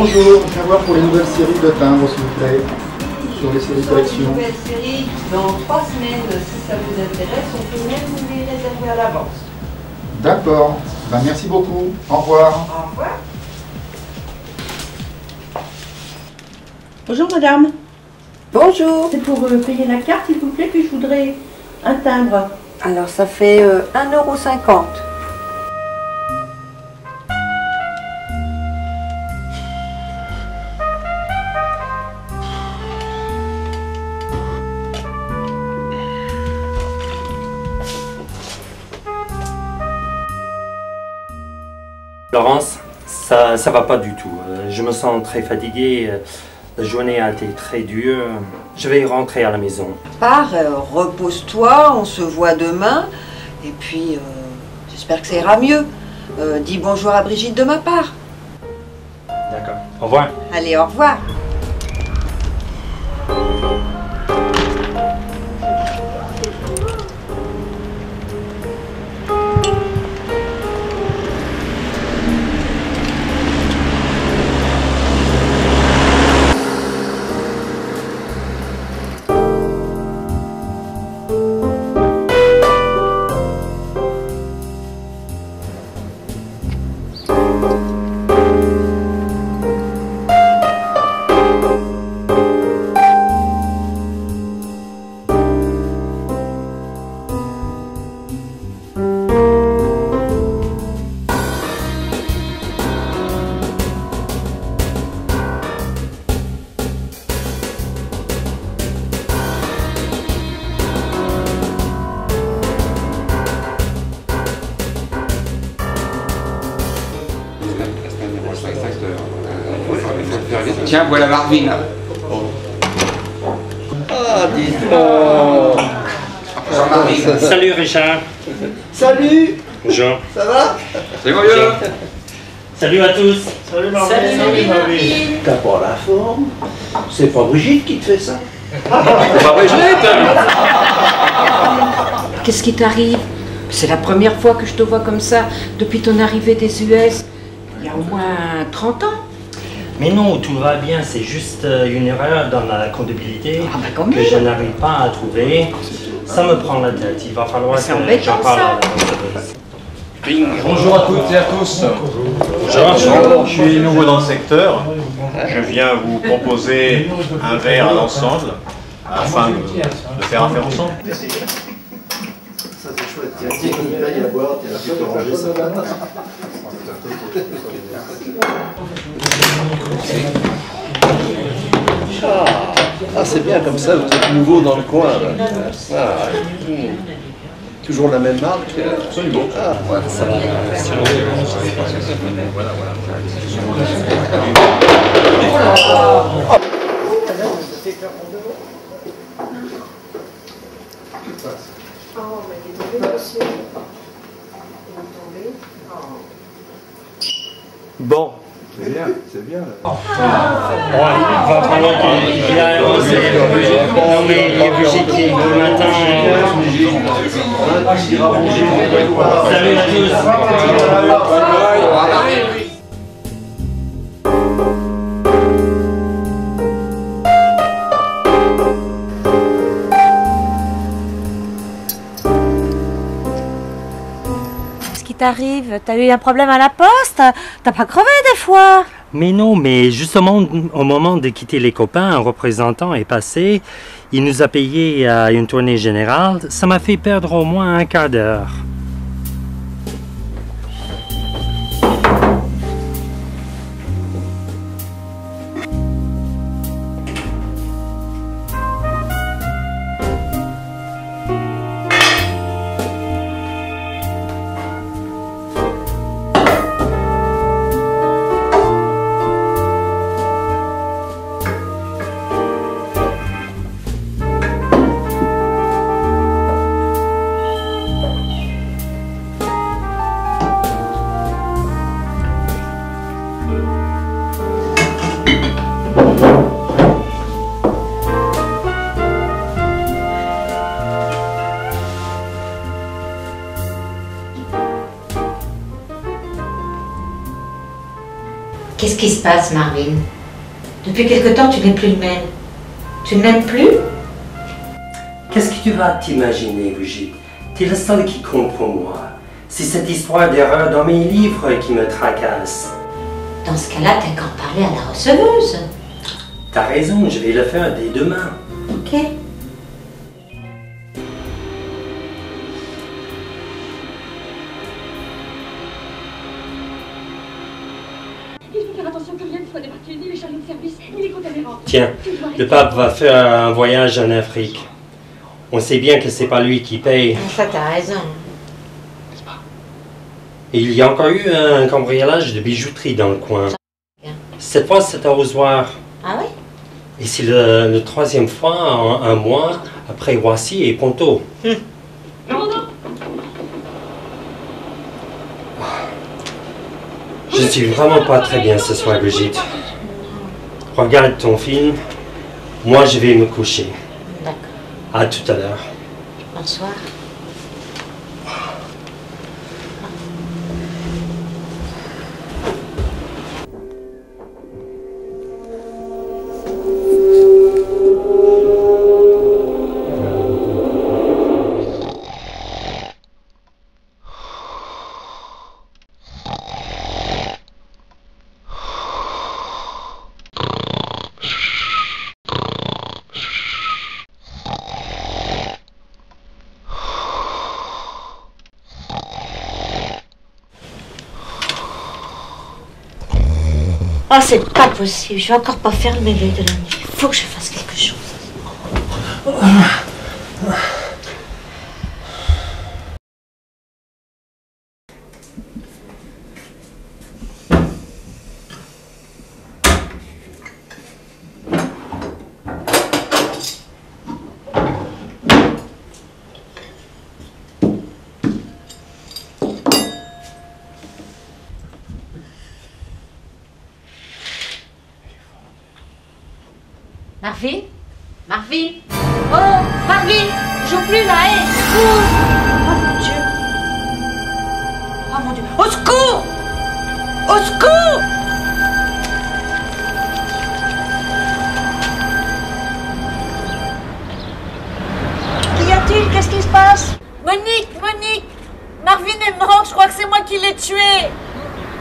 Bonjour, je viens voir pour les nouvelles séries de timbres, s'il vous plaît, sur les séries collection. Une nouvelle série, dans 3 semaines, si ça vous intéresse, on peut même vous les réserver à l'avance. D'accord, ben, merci beaucoup, au revoir. Au revoir. Bonjour madame, Bonjour. c'est pour payer la carte s'il vous plaît, puis je voudrais un timbre. Alors ça fait 1,50 €. Laurence, ça va pas du tout. Je me sens très fatigué. La journée a été très dure. Je vais rentrer à la maison. Pars, repose-toi, on se voit demain. Et puis, j'espère que ça ira mieux. Dis bonjour à Brigitte de ma part. D'accord. Au revoir. Allez, au revoir. Tiens, voilà Marvin. Ah, dis donc. Salut Richard. Salut. Bonjour. Ça va? C'est mon vieux. Salut à tous. Salut Marvin. Salut Marvin. T'as pas la forme? C'est pas Brigitte qui te fait ça? Pas Brigitte. Qu'est-ce qui t'arrive? C'est la première fois que je te vois comme ça depuis ton arrivée des US. Il y a au moins 30 ans. Mais non, tout va bien. C'est juste une erreur dans la comptabilité que je n'arrive pas à trouver. Ça me prend la tête. Il va falloir que j'en parle à la comptabilité. Bonjour à toutes et à tous. Bonjour. Je suis nouveau dans le secteur. Je viens vous proposer un verre à l'ensemble afin de faire affaire ensemble. Ça c'est chouette. Tiens, il y a à boire, tiens, tu peux ranger ça. Ah, c'est bien comme ça, vous êtes nouveau dans le coin. Là. Ah, toujours la même marque. Absolument. Ah, ouais, ça va. Bon. C'est bien, c'est bien. Ouais, il va falloir qu'il y ait non mais les Brigitte qui le matin. Salut à tous. Qu'est-ce qui t'arrive? T'as eu un problème à la poste? T'as pas crevé des fois? Mais non, mais justement, au moment de quitter les copains, un représentant est passé. Il nous a payé à une tournée générale. Ça m'a fait perdre au moins un quart d'heure. Qu'est-ce qui se passe, Marvin? Depuis quelque temps, tu n'es plus le même. Tu ne m'aimes plus? Qu'est-ce que tu vas t'imaginer, Brigitte? Tu es la seule qui compte pour moi. C'est cette histoire d'erreur dans mes livres qui me tracasse. Dans ce cas-là, t'as qu'à en parler à la receveuse. T'as raison, je vais le faire dès demain. Ok. Tiens, le pape va faire un voyage en Afrique. On sait bien que c'est pas lui qui paye. Ça, t'as raison. Et il y a encore eu un cambriolage de bijouterie dans le coin. Cette fois, c'est à Ozoir. Ah oui? Et c'est le troisième fois en un mois après Roissy et Ponto. Je ne suis vraiment pas très bien ce soir, Brigitte. Regarde ton film. Moi, je vais me coucher. D'accord. À tout à l'heure. Bonsoir. Oh, c'est pas possible. Je vais encore pas faire le méveil de la nuit. Il faut que je fasse quelque chose. Marvin? Marvin? Oh, Marvin! J'ouvre plus là, hé! Oh mon Dieu! Oh mon Dieu! Au secours! Au secours! Qu'y a-t-il? Qu'est-ce qui se passe? Monique! Monique! Marvin est mort, je crois que c'est moi qui l'ai tué!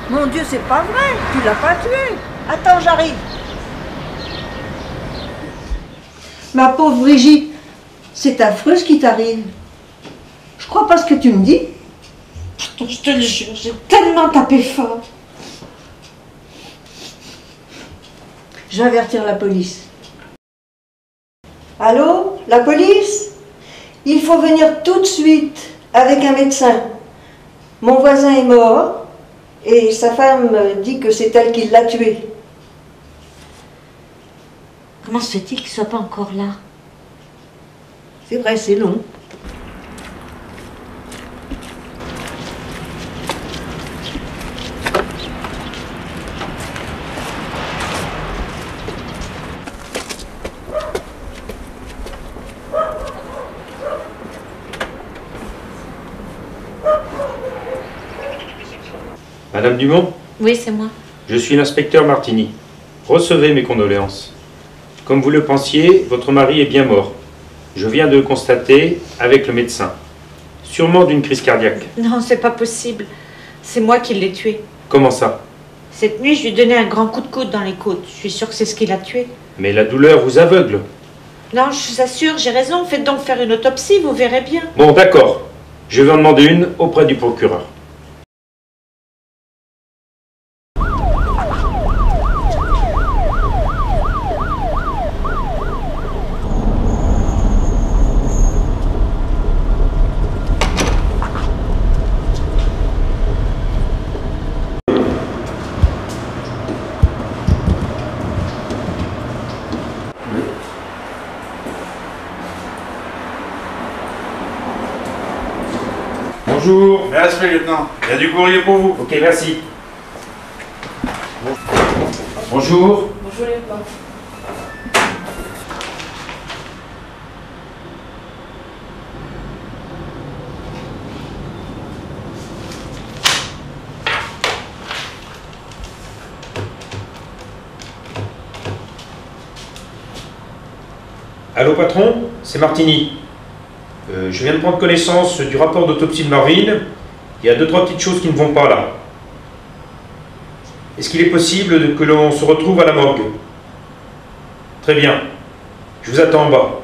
Mon Dieu, c'est pas vrai. Tu l'as pas tué. Attends, j'arrive. Ma pauvre Brigitte, c'est affreux ce qui t'arrive. Je crois pas ce que tu me dis. Je te le jure, j'ai tellement tapé fort. Je vais avertir la police. Allô, la police? Il faut venir tout de suite avec un médecin. Mon voisin est mort et sa femme dit que c'est elle qui l'a tué. Comment se fait-il qu'il ne soit pas encore là? C'est vrai, c'est long. Madame Dumont? Oui, c'est moi. Je suis l'inspecteur Martini. Recevez mes condoléances. Comme vous le pensiez, votre mari est bien mort. Je viens de le constater avec le médecin. Sûrement d'une crise cardiaque. Non, c'est pas possible. C'est moi qui l'ai tué. Comment ça? Cette nuit, je lui ai donné un grand coup de coude dans les côtes. Je suis sûre que c'est ce qui l'a tué. Mais la douleur vous aveugle. Non, je vous assure, j'ai raison. Faites donc faire une autopsie, vous verrez bien. Bon, d'accord. Je vais en demander une auprès du procureur. Bonjour. Merci, lieutenant. Il y a du courrier pour vous. Ok, merci. Bonjour. Bonjour, lieutenant. Allô patron, c'est Martini. Je viens de prendre connaissance du rapport d'autopsie de Marvin. Il y a 2-3 petites choses qui ne vont pas là. Est-ce qu'il est possible que l'on se retrouve à la morgue? Très bien. Je vous attends en bas.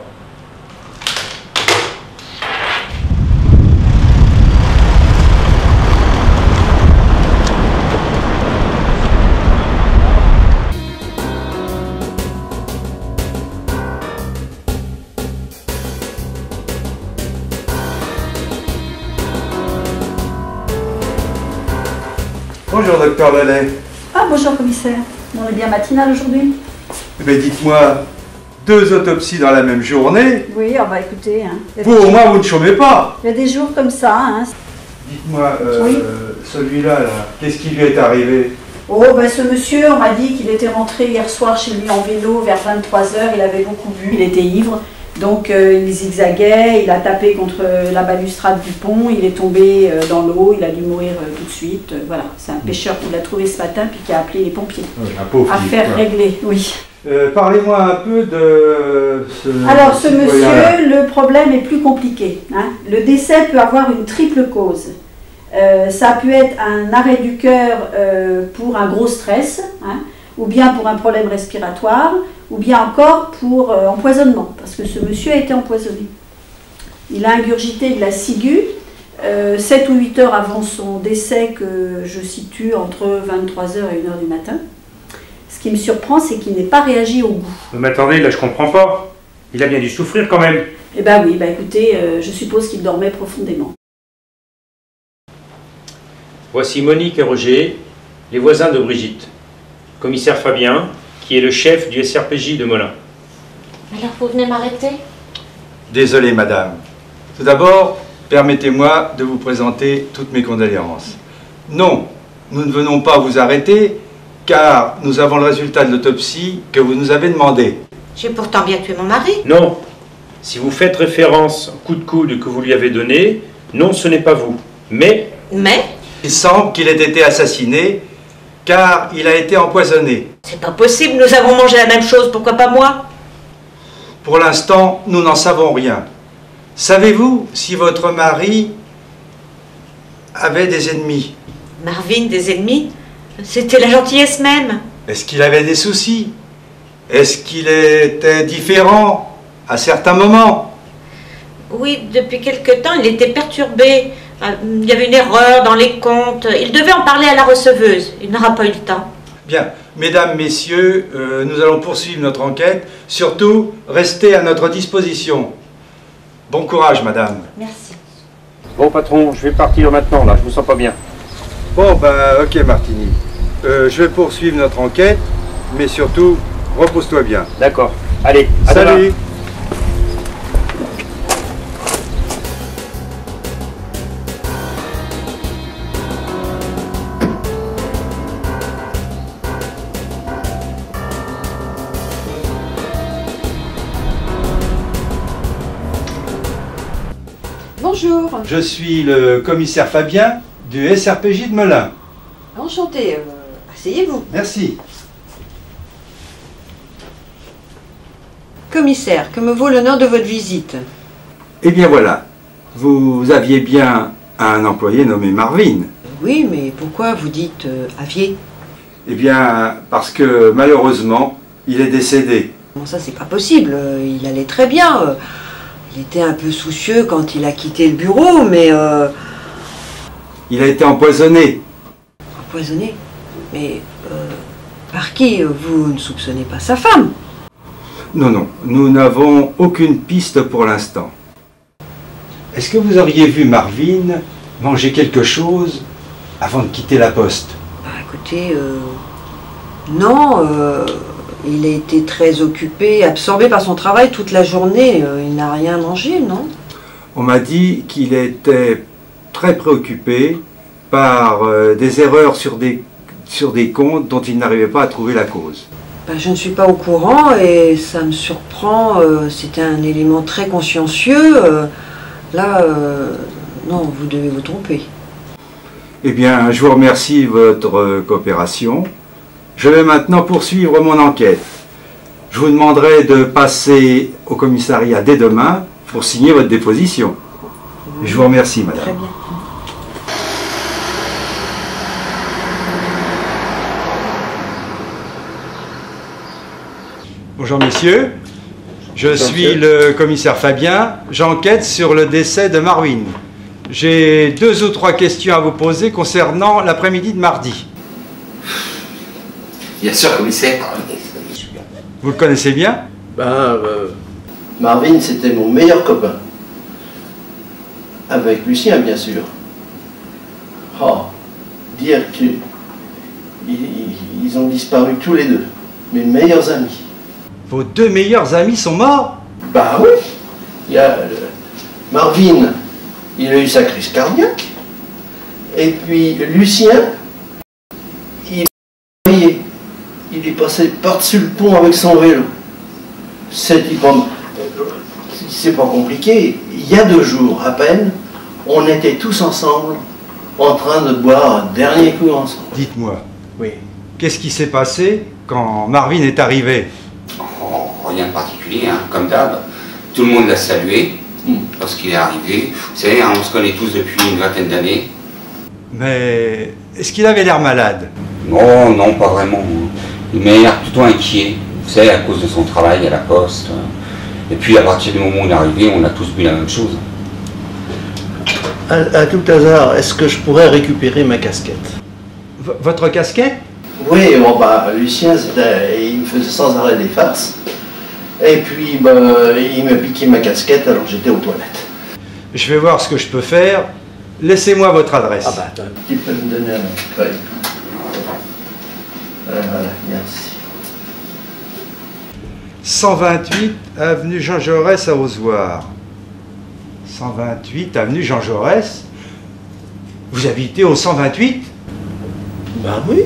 Bonjour, docteur Lallet. Ah, bonjour, commissaire. On est bien matinal aujourd'hui? Eh bien, dites-moi, 2 autopsies dans la même journée? Oui, ah bah écoutez... Hein, vous, au moins, vous ne chômez pas. Il y a des jours comme ça, hein. Dites-moi, oui. Celui-là, là, qu'est-ce qui lui est arrivé? Oh, ben ce monsieur, on m'a dit qu'il était rentré hier soir chez lui en vélo vers 23 h, il avait beaucoup bu, il était ivre. Donc il zigzaguait, il a tapé contre la balustrade du pont, il est tombé dans l'eau, il a dû mourir tout de suite. Voilà, c'est un pêcheur qui l'a trouvé ce matin puis qui a appelé les pompiers. Affaire réglée, oui. Parlez-moi un peu de ce... Alors ce monsieur, le problème est plus compliqué. Hein. Le décès peut avoir une triple cause. Ça a pu être un arrêt du cœur pour un gros stress, hein, ou bien pour un problème respiratoire, ou bien encore pour empoisonnement, parce que ce monsieur a été empoisonné. Il a ingurgité de la ciguë 7 ou 8 heures avant son décès, que je situe entre 23 h et 1 h du matin. Ce qui me surprend, c'est qu'il n'ait pas réagi au goût. Mais attendez, là je comprends pas. Il a bien dû souffrir quand même. Eh ben oui, bah écoutez, je suppose qu'il dormait profondément. Voici Monique et Roger, les voisins de Brigitte. Commissaire Fabien, qui est le chef du SRPJ de Melun. Alors vous venez m'arrêter? Désolé, madame. Tout d'abord, permettez-moi de vous présenter toutes mes condoléances. Non, nous ne venons pas vous arrêter, car nous avons le résultat de l'autopsie que vous nous avez demandé. J'ai pourtant bien tué mon mari. Non. Si vous faites référence au coup de coude que vous lui avez donné, non, ce n'est pas vous. Mais... Il semble qu'il ait été assassiné, car il a été empoisonné. C'est pas possible, nous avons mangé la même chose, pourquoi pas moi? Pour l'instant, nous n'en savons rien. Savez-vous si votre mari avait des ennemis? Marvin, des ennemis? C'était la gentillesse même. Est-ce qu'il avait des soucis? Est-ce qu'il était différent à certains moments? Oui, depuis quelque temps, il était perturbé. Il y avait une erreur dans les comptes. Il devait en parler à la receveuse. Il n'aura pas eu le temps. Bien. Mesdames, messieurs, nous allons poursuivre notre enquête. Surtout, restez à notre disposition. Bon courage, madame. Merci. Bon, patron, je vais partir maintenant, là. Je me sens pas bien. Bon, ben, ok, Martini. Je vais poursuivre notre enquête, mais surtout, repose-toi bien. D'accord. Allez, à salut. demain. Bonjour. Je suis le commissaire Fabien du SRPJ de Melun. Enchanté. Asseyez-vous. Merci. Commissaire, que me vaut l'honneur de votre visite? Eh bien voilà, vous aviez bien un employé nommé Marvin. Oui, mais pourquoi vous dites aviez? Eh bien, parce que malheureusement, il est décédé. Bon, ça c'est pas possible, il allait très bien. Il était un peu soucieux quand il a quitté le bureau, mais... Il a été empoisonné. Empoisonné? Mais par qui? Vous ne soupçonnez pas sa femme? Non, non, nous n'avons aucune piste pour l'instant. Est-ce que vous auriez vu Marvin manger quelque chose avant de quitter la poste? Bah écoutez, non, il a été très occupé, absorbé par son travail toute la journée. Il n'a rien mangé, non? On m'a dit qu'il était très préoccupé par des erreurs sur des comptes dont il n'arrivait pas à trouver la cause. Ben, je ne suis pas au courant et ça me surprend. C'était un élément très consciencieux. Là, non, vous devez vous tromper. Eh bien, je vous remercie de votre coopération. Je vais maintenant poursuivre mon enquête. Je vous demanderai de passer au commissariat dès demain pour signer votre déposition. Je vous remercie, madame. Très bien. Bonjour messieurs, je suis le commissaire Fabien, j'enquête sur le décès de Marvin. J'ai 2 ou 3 questions à vous poser concernant l'après-midi de mardi. Bien sûr, commissaire. Vous le connaissez bien? Marvin, c'était mon meilleur copain. Avec Lucien, bien sûr. Oh, dire qu'ils ont disparu tous les deux, mes meilleurs amis. Vos 2 meilleurs amis sont morts? Bah oui. Il y a Marvin, il a eu sa crise cardiaque. Et puis Lucien, il est passé par-dessus le pont avec son vélo. C'est pas compliqué. Il y a 2 jours à peine, on était tous ensemble en train de boire un dernier coup ensemble. Dites-moi, oui. Qu'est-ce qui s'est passé quand Marvin est arrivé? Oh, rien de particulier, hein, comme d'hab. Tout le monde l'a salué lorsqu'il est arrivé. Vous savez, hein, on se connaît tous depuis une vingtaine d'années. Mais est-ce qu'il avait l'air malade? Non, non, pas vraiment. Il m'a l'air plutôt inquiet. Vous savez, à cause de son travail à la poste. Et puis, à partir du moment où on est arrivé, on a tous bu la même chose. À tout hasard, est-ce que je pourrais récupérer ma casquette? Votre casquette? Oui, bon, Lucien, il me faisait sans arrêt des farces. Et puis, il m'a piqué ma casquette alors j'étais aux toilettes. Je vais voir ce que je peux faire. Laissez-moi votre adresse. Tu peux me donner un feuille. Voilà, merci. 128 avenue Jean Jaurès à Ozoir. 128 avenue Jean Jaurès. Vous habitez au 128? Bah oui.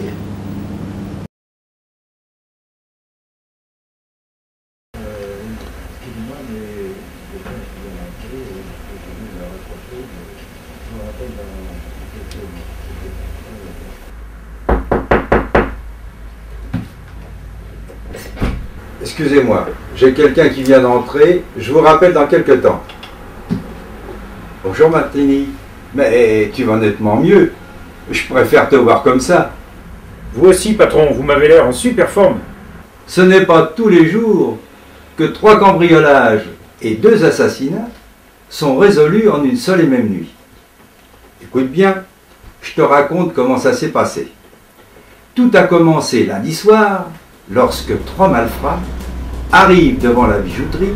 Excusez-moi, j'ai quelqu'un qui vient d'entrer, je vous rappelle dans quelques temps. Bonjour Martini, mais tu vas nettement mieux. Je préfère te voir comme ça. Vous aussi, patron, vous m'avez l'air en super forme. Ce n'est pas tous les jours que 3 cambriolages et 2 assassinats sont résolus en une seule et même nuit. Écoute bien, je te raconte comment ça s'est passé. Tout a commencé lundi soir, lorsque 3 malfrats arrivent devant la bijouterie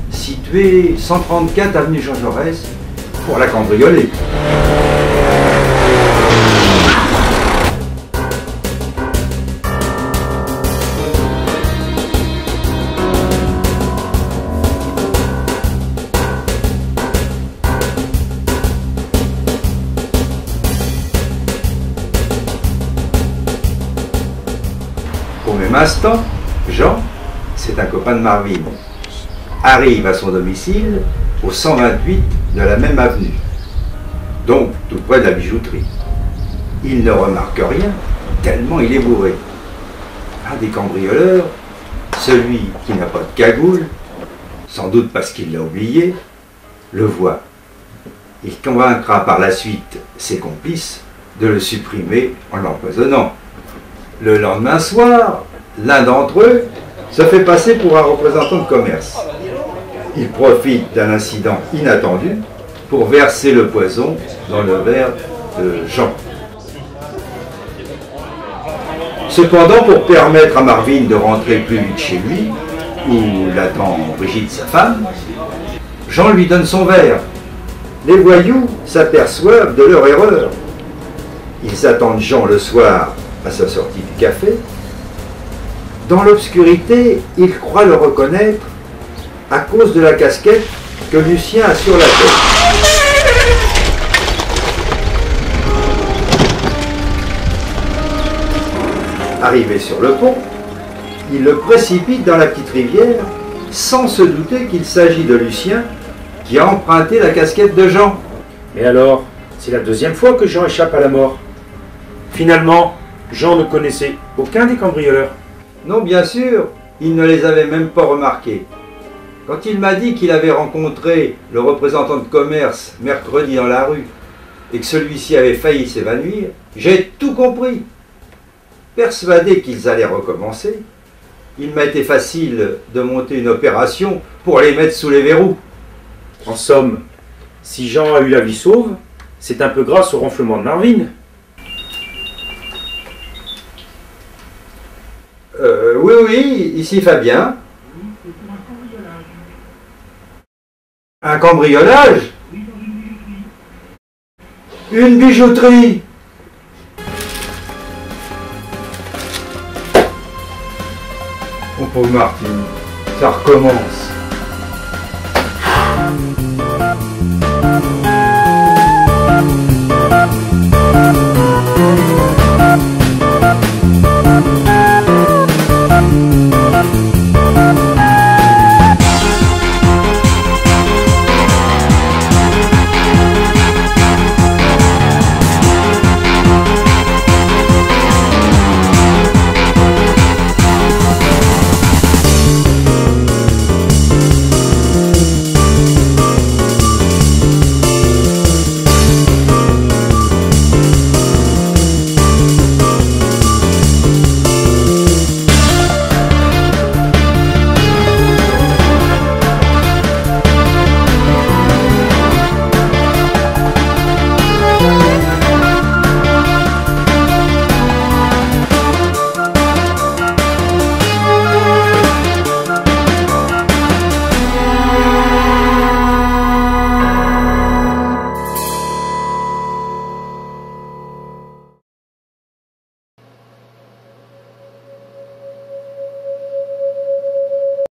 située 134 avenue Jean Jaurès pour la cambrioler. Au même instant, Jean, c'est un copain de Marvin, arrive à son domicile au 128 de la même avenue, donc tout près de la bijouterie. Il ne remarque rien, tellement il est bourré. Un des cambrioleurs, celui qui n'a pas de cagoule, sans doute parce qu'il l'a oublié, le voit. Il convaincra par la suite ses complices de le supprimer en l'empoisonnant. Le lendemain soir, l'un d'entre eux se fait passer pour un représentant de commerce. Il profite d'un incident inattendu pour verser le poison dans le verre de Jean. Cependant, pour permettre à Marvin de rentrer plus vite chez lui, où l'attend Brigitte, sa femme, Jean lui donne son verre. Les voyous s'aperçoivent de leur erreur. Ils attendent Jean le soir à sa sortie du café. Dans l'obscurité, ils croient le reconnaître à cause de la casquette que Lucien a sur la tête. Arrivé sur le pont, il le précipite dans la petite rivière sans se douter qu'il s'agit de Lucien qui a emprunté la casquette de Jean. Mais alors, c'est la 2e fois que Jean échappe à la mort. Finalement, Jean ne connaissait aucun des cambrioleurs. Non, bien sûr, il ne les avait même pas remarquées. Quand il m'a dit qu'il avait rencontré le représentant de commerce mercredi dans la rue et que celui-ci avait failli s'évanouir, j'ai tout compris. Persuadé qu'ils allaient recommencer, il m'a été facile de monter une opération pour les mettre sous les verrous. En somme, si Jean a eu la vie sauve, c'est un peu grâce au ronflement de Marvin. Oui, ici Fabien. Un cambriolage? Une bijouterie? Oh pauvre Martine, ça recommence.